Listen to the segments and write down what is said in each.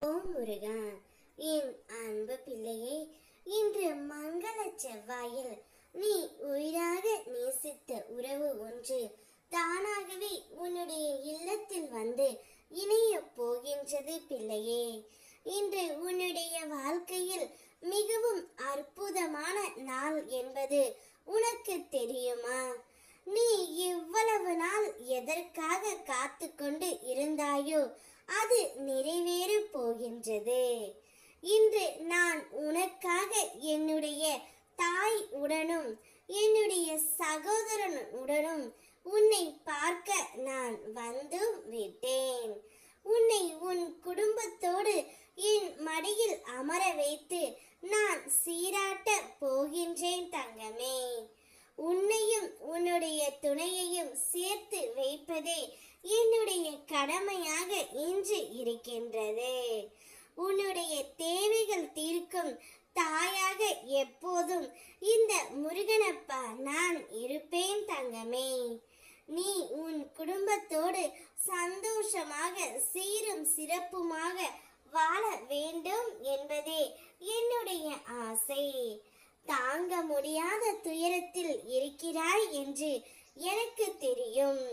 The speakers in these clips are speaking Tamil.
ஓம் முருகா, என் அன்பு பிள்ளையே, இன்று மங்கள செவ்வாயில் நீ உயிராக நேசித்த உறவு ஒன்று தானாகவே உன்னுடைய இல்லத்தில் வந்து இணைய போகின்றது பிள்ளையே. இன்று உன்னுடைய வாழ்க்கையில் மிகவும் அற்புதமான நாள் என்பது உனக்கு தெரியுமா? நீ இவ்வளவு நாள் எதற்காக காத்து கொண்டு இருந்தாயோ அது நிறைவேற போகின்றது. இன்று நான் உனக்காக என்னுடைய தாய் உடனும் என்னுடைய சகோதரன் உடனும் உன்னை பார்க்க நான் வந்து விட்டேன். உன்னை உன் குடும்பத்தோடு என் மடியில் அமர வைத்து நான் சீராட்ட போகின்றேன் தங்கமே. உன்னையும் உன்னுடைய துணையையும் சேர்த்து வைப்பதே என்னுடைய கடமையாக இன்று இருக்கின்றது. உன்னுடைய தேவைகள் தீர்க்கும் தாயாக எப்போதும் இந்த முருகனப்பா நான் இருப்பேன் தங்கமே. நீ உன் குடும்பத்தோடு சந்தோஷமாக சீரும் சிறப்புமாக வாழ வேண்டும் என்பதே என்னுடைய ஆசை. தாங்க முடியாத துயரத்தில் இருக்கிறாய் என்று எனக்கு தெரியும்.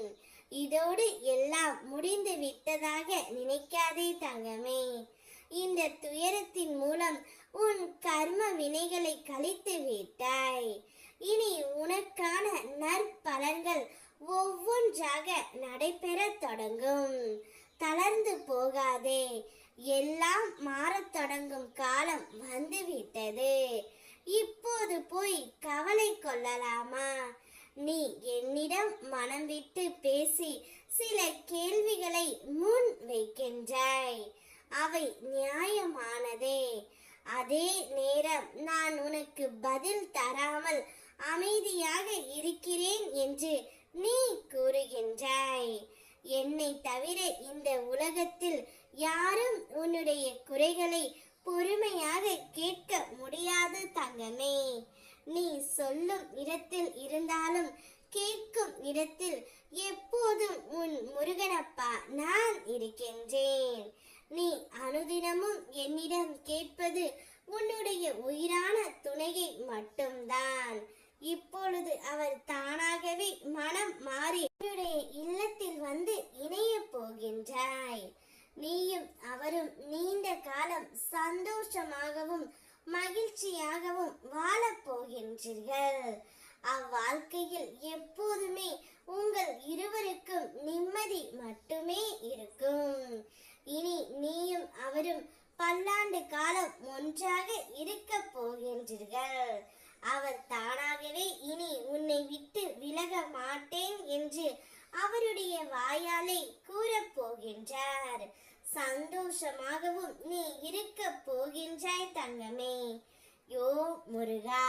இதோடு எல்லாம் முடிந்து விட்டதாக நினைக்காதே தங்கமே. இந்த துயரத்தின் மூலம் உன் கர்ம வினைகளை கழித்து விட்டாய். இனி உனக்கான நற்பலன்கள் ஒவ்வொன்றாக நடைபெற தொடங்கும். தளர்ந்து போகாதே, எல்லாம் மாறத் தொடங்கும் காலம் வந்துவிட்டது. இப்போது போய் கவலை கொள்ளலாமா? நீ என்னிடம் மனம் விட்டு பேசி சில கேள்விகளை முன் வைக்கின்றாய். அவை நியாயமானதே. அதே நேரம் நான் உனக்கு பதில் தராமல் அமைதியாக இருக்கிறேன் என்று நீ கூறுகின்றாய். என்னை தவிர இந்த உலகத்தில் யாரும் உன்னுடைய குறைகளை பொறுமையாக கேட்க முடியாது தங்கமே. நீ சொல்லும் இடத்தில் இருந்தாலும் கேட்கும் இடத்தில் எப்போதும் உன் முருகனப்பா நான் இருக்கின்றேன். நீ அனுதினமும் என்னிடம் கேட்பது உன்னுடைய உயிரான துணையை மட்டும்தான். இப்பொழுது அவர் தானாகவே மனம் மாறி உன்னுடைய இல்லத்தில் வந்து இணைய போகின்றாய். நீயும் அவரும் நீண்ட காலம் சந்தோஷமாகவும் மகிழ்ச்சியாகவும் வாழப் போகின்றீர்கள். அவ்வாழ்க்கையில் எப்போதுமே உங்கள் இருவருக்கும் நிம்மதி மட்டுமே இருக்கும். இனி நீயும் அவரும் பல்லாண்டு காலம் ஒன்றாக இருக்க போகின்றீர்கள். அவர் தானாகவே இனி உன்னை விட்டு விலக மாட்டேன் என்று அவருடைய வாயாலே கூறப் போகின்றார். சந்தோஷமாகவும் நீ இருக்க போகின்றாய் தங்கமே. யோ முருகா.